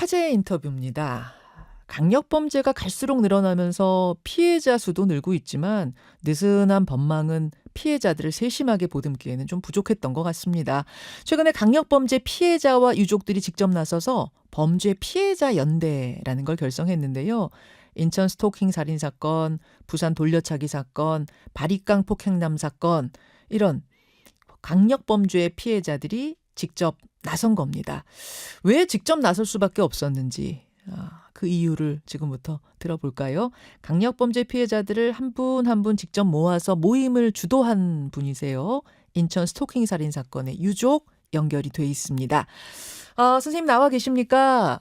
화제의 인터뷰입니다. 강력범죄가 갈수록 늘어나면서 피해자 수도 늘고 있지만 느슨한 법망은 피해자들을 세심하게 보듬기에는 좀 부족했던 것 같습니다. 최근에 강력범죄 피해자와 유족들이 직접 나서서 범죄 피해자 연대라는 걸 결성했는데요. 인천 스토킹 살인 사건, 부산 돌려차기 사건, 바리깡 폭행남 사건 이런 강력범죄 피해자들이 직접 나선 겁니다. 왜 직접 나설 수밖에 없었는지 그 이유를 지금부터 들어볼까요? 강력범죄 피해자들을 한 분 한 분 직접 모아서 모임을 주도한 분이세요. 인천 스토킹 살인 사건의 유족 연결이 돼 있습니다. 선생님 나와 계십니까?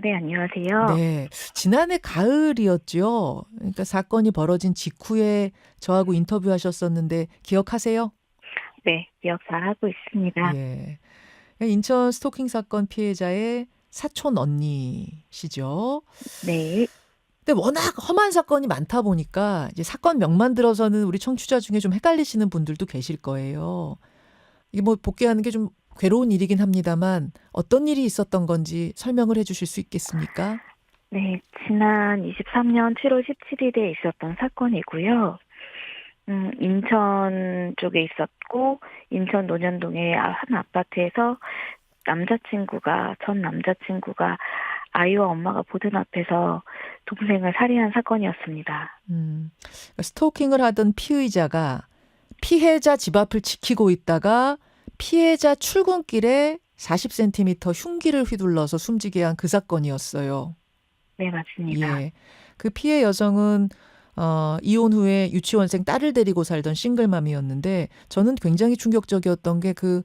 네, 안녕하세요. 네, 지난해 가을이었죠. 그러니까 사건이 벌어진 직후에 저하고 인터뷰하셨었는데 기억하세요? 네, 기억 잘하고 있습니다. 예. 인천 스토킹 사건 피해자의 사촌 언니시죠. 네, 근데 워낙 험한 사건이 많다 보니까 이제 사건 명만 들어서는 우리 청취자 중에 좀 헷갈리시는 분들도 계실 거예요. 이게 뭐 복귀하는 게 좀 괴로운 일이긴 합니다만 어떤 일이 있었던 건지 설명을 해 주실 수 있겠습니까? 네, 지난 23년 7월 17일에 있었던 사건이고요. 인천 쪽에 있었고, 인천 논현동의 한 아파트에서 전 남자친구가 아이와 엄마가 보던 앞에서 동생을 살해한 사건이었습니다. 스토킹을 하던 피의자가 피해자 집 앞을 지키고 있다가 피해자 출근길에 40cm 흉기를 휘둘러서 숨지게 한 그 사건이었어요. 네, 맞습니다. 예. 그 피해 여성은 이혼 후에 유치원생 딸을 데리고 살던 싱글맘이었는데 저는 굉장히 충격적이었던 게 그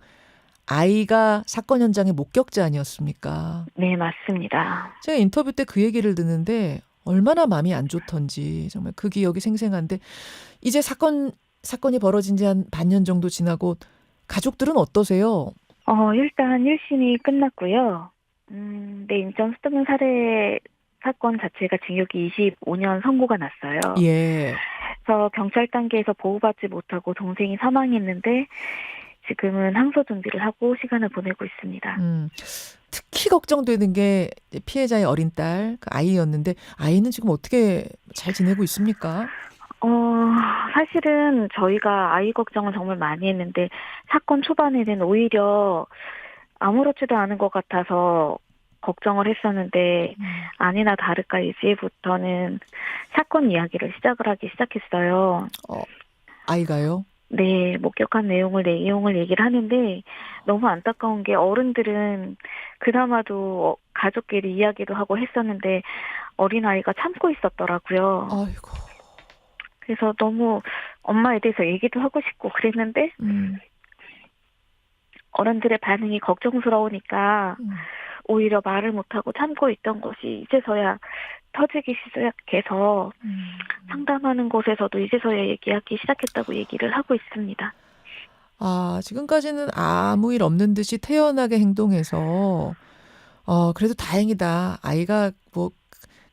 아이가 사건 현장의 목격자 아니었습니까? 네, 맞습니다. 제가 인터뷰 때 그 얘기를 듣는데 얼마나 마음이 안 좋던지 정말 그 기억이 생생한데 이제 사건이 벌어진 지 한 반년 정도 지나고 가족들은 어떠세요? 일단 1심이 끝났고요. 네, 인천 스토킹 살해 사건 자체가 징역이 25년 선고가 났어요. 예. 그래서 경찰 단계에서 보호받지 못하고 동생이 사망했는데 지금은 항소 준비를 하고 시간을 보내고 있습니다. 특히 걱정되는 게 이제 피해자의 어린 딸, 그 아이였는데 아이는 지금 어떻게 잘 지내고 있습니까? 어, 사실은 저희가 아이 걱정을 정말 많이 했는데 사건 초반에는 오히려 아무렇지도 않은 것 같아서 걱정을 했었는데 아니나 다를까 이제부터는 사건 이야기를 하기 시작했어요. 아이가요? 네, 목격한 내용을 얘기를 하는데 너무 안타까운 게 어른들은 그나마도 가족끼리 이야기도 하고 했었는데 어린아이가 참고 있었더라고요. 아이고. 그래서 너무 엄마에 대해서 얘기도 하고 싶고 그랬는데 어른들의 반응이 걱정스러우니까 오히려 말을 못하고 참고 있던 것이 이제서야 터지기 시작해서 상담하는 곳에서도 이제서야 얘기하기 시작했다고 얘기를 하고 있습니다. 지금까지는 아무 일 없는 듯이 태연하게 행동해서 그래도 다행이다. 아이가 뭐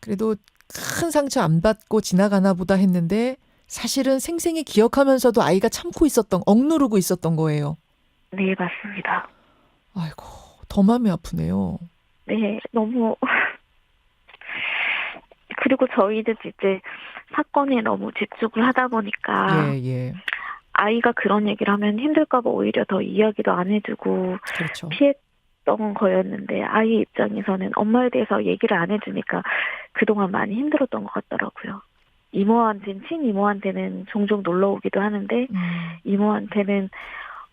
그래도 큰 상처 안 받고 지나가나 보다 했는데 사실은 생생히 기억하면서도 아이가 참고 억누르고 있었던 거예요. 네, 맞습니다. 아이고, 더 마음이 아프네요. 네, 너무 그리고 저희는 이제 사건에 너무 집중을 하다 보니까 예. 아이가 그런 얘기를 하면 힘들까 봐 오히려 더 이야기도 안 해주고 그렇죠. 피했던 거였는데 아이 입장에서는 엄마에 대해서 얘기를 안 해주니까 그동안 많이 힘들었던 것 같더라고요. 친이모한테는 종종 놀러 오기도 하는데 이모한테는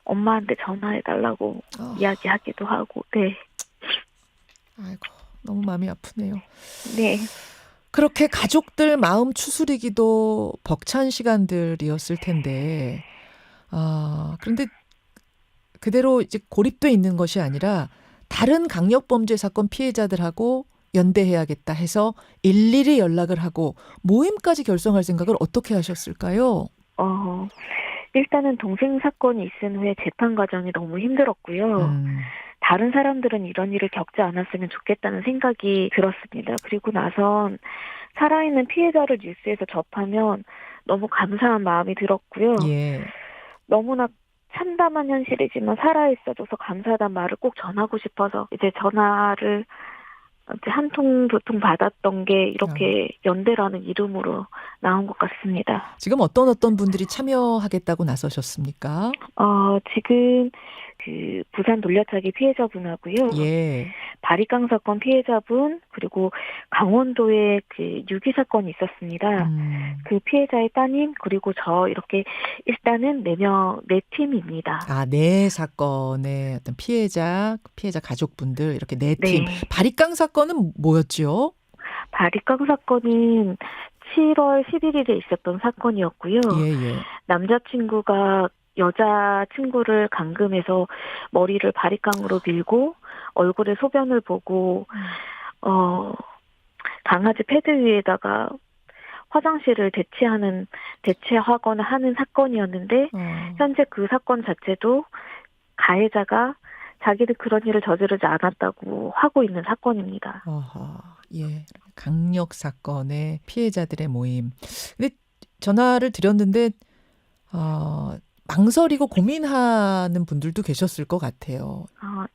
엄마한테 전화해달라고 이야기하기도 하고, 네. 아이고, 너무 마음이 아프네요. 네. 그렇게 가족들 마음 추스리기도 벅찬 시간들이었을 텐데, 그런데 그대로 이제 고립돼 있는 것이 아니라 다른 강력범죄 사건 피해자들하고 연대해야겠다 해서 일일이 연락을 하고 모임까지 결성할 생각을 어떻게 하셨을까요? 일단은 동생 사건이 있은 후에 재판 과정이 너무 힘들었고요. 다른 사람들은 이런 일을 겪지 않았으면 좋겠다는 생각이 들었습니다. 그리고 나선 살아있는 피해자를 뉴스에서 접하면 너무 감사한 마음이 들었고요. 예. 너무나 참담한 현실이지만 살아있어줘서 감사하다는 말을 꼭 전하고 싶어서 이제 전화를 이제 한통 두통 받았던 게 어. 이렇게 연대라는 이름으로 나온 것 같습니다. 지금 어떤 분들이 참여하겠다고 나서셨습니까? 지금 그 부산 돌려차기 피해자분하고요. 예. 바리깡 사건 피해자분 그리고 강원도에 그 유기 사건이 있었습니다. 그 피해자의 따님 그리고 저 이렇게 일단은 4명, 4팀입니다. 아, 네 사건의 어떤 피해자 가족분들 이렇게 네 팀. 네. 바리깡 사건은 뭐였지요? 바리깡 사건은 7월 11일에 있었던 사건이었고요. 예. 남자친구가 여자친구를 감금해서 머리를 바리깡으로 밀고 얼굴에 소변을 보고 강아지 패드 위에다가 화장실을 대체하거나 하는 사건이었는데 현재 그 사건 자체도 가해자가 자기들 그런 일을 저지르지 않았다고 하고 있는 사건입니다. 예. 강력 사건의 피해자들의 모임. 근데 전화를 드렸는데 망설이고 고민하는 분들도 계셨을 것 같아요.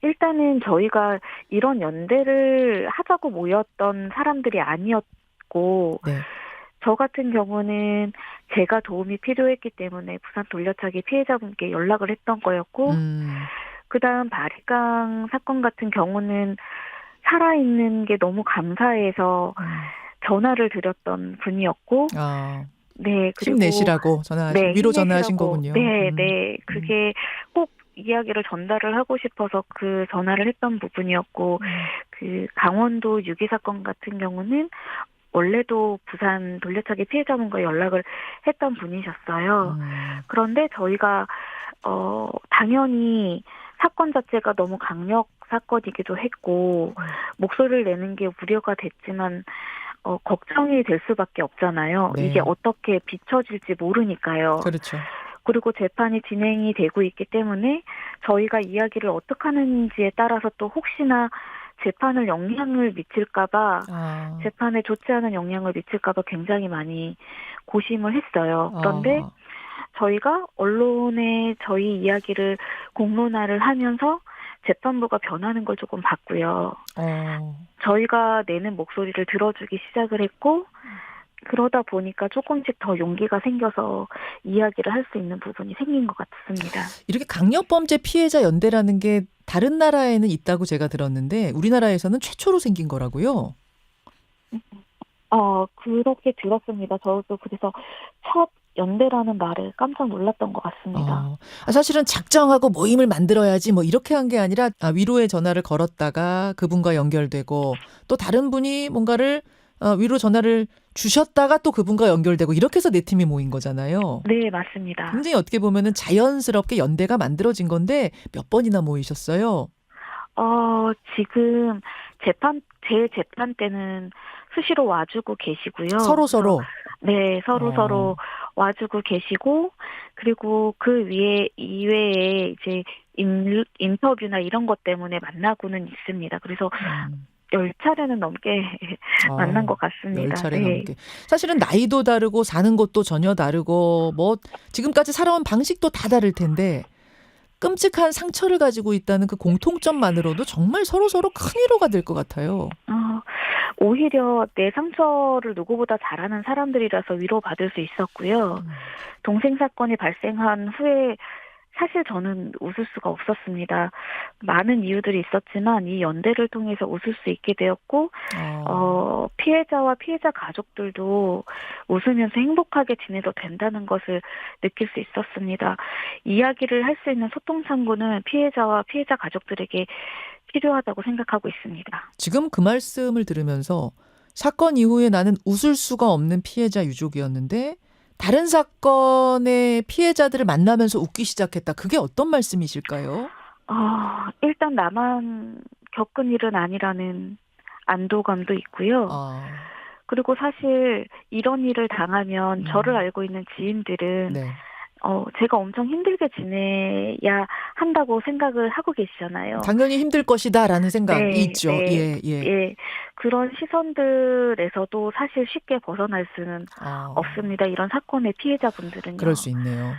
일단은 저희가 이런 연대를 하자고 모였던 사람들이 아니었고 네. 저 같은 경우는 제가 도움이 필요했기 때문에 부산 돌려차기 피해자분께 연락을 했던 거였고 그다음 바리깡 사건 같은 경우는 살아있는 게 너무 감사해서 전화를 드렸던 분이었고 네, 그리고 힘내시라고 위로 전화하신 거군요. 네. 그게 꼭 이야기를 전달을 하고 싶어서 그 전화를 했던 부분이었고 그 강원도 유기 사건 같은 경우는 원래도 부산 돌려차기 피해자분과 연락을 했던 분이셨어요. 그런데 저희가 당연히 사건 자체가 너무 강력 사건이기도 했고 목소리를 내는 게 우려가 됐지만 걱정이 될 수밖에 없잖아요. 네. 이게 어떻게 비춰질지 모르니까요. 그렇죠. 그리고 재판이 진행이 되고 있기 때문에 저희가 이야기를 어떻게 하는지에 따라서 또 혹시나 재판을 영향을 미칠까봐 재판에 좋지 않은 영향을 미칠까봐 굉장히 많이 고심을 했어요. 그런데 저희가 언론에 저희 이야기를 공론화를 하면서 재판부가 변하는 걸 조금 봤고요. 저희가 내는 목소리를 들어주기 시작을 했고 그러다 보니까 조금씩 더 용기가 생겨서 이야기를 할 수 있는 부분이 생긴 것 같습니다. 이렇게 강력범죄 피해자 연대라는 게 다른 나라에는 있다고 제가 들었는데 우리나라에서는 최초로 생긴 거라고요? 그렇게 들었습니다. 저도 그래서 첫 연대라는 말에 깜짝 놀랐던 것 같습니다. 사실은 작정하고 모임을 만들어야지 뭐 이렇게 한 게 아니라 위로의 전화를 걸었다가 그분과 연결되고 또 다른 분이 뭔가를 위로 전화를 주셨다가 또 그분과 연결되고 이렇게 해서 네 팀이 모인 거잖아요. 네, 맞습니다. 굉장히 어떻게 보면은 자연스럽게 연대가 만들어진 건데 몇 번이나 모이셨어요? 지금 제 재판 때는 수시로 와주고 계시고요. 서로. 네, 서로 와주고 계시고 그리고 그 이외에 이제 인터뷰나 이런 것 때문에 만나고는 있습니다. 그래서 10차례는 넘게 만난 것 같습니다. 10차례 네. 넘게. 사실은 나이도 다르고 사는 곳도 전혀 다르고 뭐 지금까지 살아온 방식도 다 다를 텐데 끔찍한 상처를 가지고 있다는 그 공통점만으로도 정말 서로 큰 위로가 될 것 같아요. 오히려 내 상처를 누구보다 잘 아는 사람들이라서 위로받을 수 있었고요. 동생 사건이 발생한 후에 사실 저는 웃을 수가 없었습니다. 많은 이유들이 있었지만 이 연대를 통해서 웃을 수 있게 되었고 피해자와 피해자 가족들도 웃으면서 행복하게 지내도 된다는 것을 느낄 수 있었습니다. 이야기를 할 수 있는 소통 창구는 피해자와 피해자 가족들에게 필요하다고 생각하고 있습니다. 지금 그 말씀을 들으면서 사건 이후에 나는 웃을 수가 없는 피해자 유족이었는데 다른 사건의 피해자들을 만나면서 웃기 시작했다. 그게 어떤 말씀이실까요? 일단 나만 겪은 일은 아니라는 안도감도 있고요. 그리고 사실 이런 일을 당하면 저를 알고 있는 지인들은 네. 제가 엄청 힘들게 지내야 한다고 생각을 하고 계시잖아요. 당연히 힘들 것이다라는 생각이 있죠. 네. 예. 그런 시선들에서도 사실 쉽게 벗어날 수는 없습니다. 이런 사건의 피해자분들은요. 그럴 수 있네요.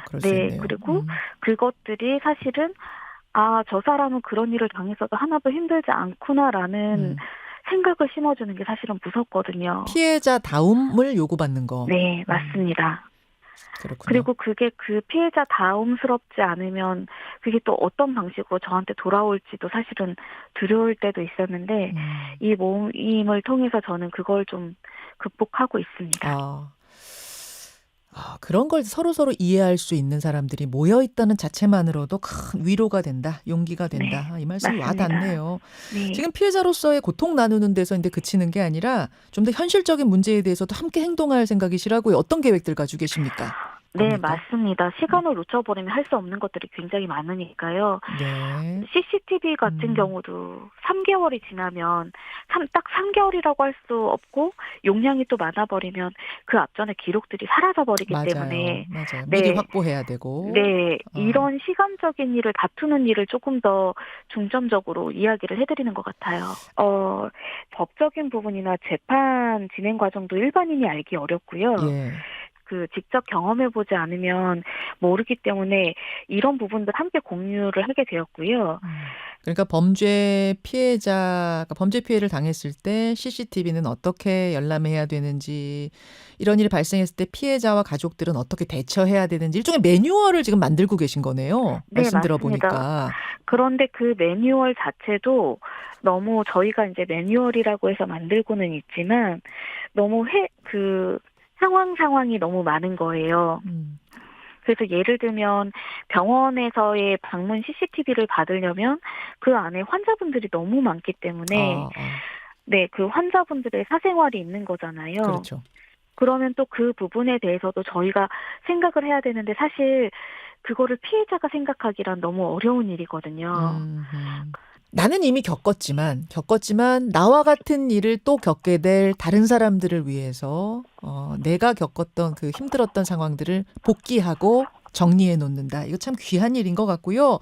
그리고 그것들이 사실은 저 사람은 그런 일을 당해서도 하나도 힘들지 않구나라는 생각을 심어주는 게 사실은 무섭거든요. 피해자다움을 요구받는 거. 네, 맞습니다. 그렇군요. 그리고 그게 그 피해자다움스럽지 않으면 그게 또 어떤 방식으로 저한테 돌아올지도 사실은 두려울 때도 있었는데 이 모임을 통해서 저는 그걸 좀 극복하고 있습니다. 그런 걸 서로서로 이해할 수 있는 사람들이 모여 있다는 자체만으로도 큰 위로가 된다, 용기가 된다. 네, 이 말씀이 맞습니다. 와닿네요. 네. 지금 피해자로서의 고통 나누는 데서 이제 그치는 게 아니라 좀 더 현실적인 문제에 대해서도 함께 행동할 생각이시라고요. 어떤 계획들 가지고 계십니까? 네, 겁니까? 맞습니다. 시간을 놓쳐버리면 할 수 없는 것들이 굉장히 많으니까요. 네. CCTV 같은 경우도 3개월이 지나면 딱 3개월이라고 할 수 없고 용량이 또 많아버리면 그 앞전에 기록들이 사라져버리기 때문에 맞아요. 미리 확보해야 되고. 네, 이런 시간적인 일을 다투는 일을 조금 더 중점적으로 이야기를 해드리는 것 같아요. 법적인 부분이나 재판 진행 과정도 일반인이 알기 어렵고요. 예. 직접 경험해보지 않으면 모르기 때문에 이런 부분들 함께 공유를 하게 되었고요. 그러니까 범죄 피해자가 범죄 피해를 당했을 때 CCTV는 어떻게 열람해야 되는지, 이런 일이 발생했을 때 피해자와 가족들은 어떻게 대처해야 되는지 일종의 매뉴얼을 지금 만들고 계신 거네요. 네, 말씀 맞습니다. 들어보니까. 그런데 그 매뉴얼 자체도 너무 저희가 이제 매뉴얼이라고 해서 만들고는 있지만 너무 상황이 너무 많은 거예요. 그래서 예를 들면 병원에서의 방문 CCTV를 받으려면 그 안에 환자분들이 너무 많기 때문에 네, 그 환자분들의 사생활이 있는 거잖아요. 그렇죠. 그러면 또 그 부분에 대해서도 저희가 생각을 해야 되는데 사실 그거를 피해자가 생각하기란 너무 어려운 일이거든요. 나는 이미 겪었지만 나와 같은 일을 또 겪게 될 다른 사람들을 위해서 내가 겪었던 그 힘들었던 상황들을 복기하고 정리해 놓는다. 이거 참 귀한 일인 것 같고요.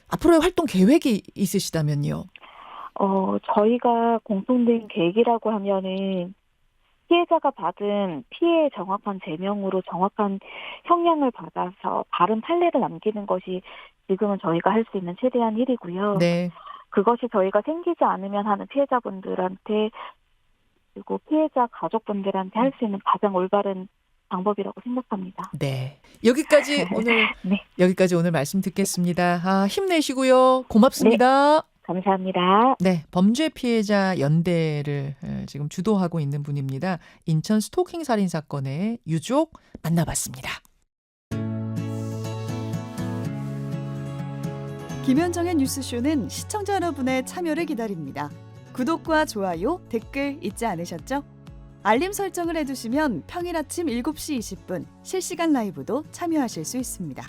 앞으로의 활동 계획이 있으시다면요. 저희가 공통된 계획이라고 하면은 피해자가 받은 피해의 정확한 제명으로 정확한 형량을 받아서 바른 판례를 남기는 것이 지금은 저희가 할 수 있는 최대한 일이고요. 네. 그것이 저희가 생기지 않으면 하는 피해자분들한테 그리고 피해자 가족분들한테 할 수 있는 가장 올바른 방법이라고 생각합니다. 네. 여기까지 오늘 말씀 듣겠습니다. 힘내시고요. 네. 고맙습니다. 감사합니다. 네, 범죄 피해자 연대를 지금 주도하고 있는 분입니다. 인천 스토킹 살인 사건의 유족 만나봤습니다. 김현정의 뉴스쇼는 시청자 여러분의 참여를 기다립니다. 구독과 좋아요, 댓글 잊지 않으셨죠? 알림 설정을 해두시면 평일 아침 7시 20분 실시간 라이브도 참여하실 수 있습니다.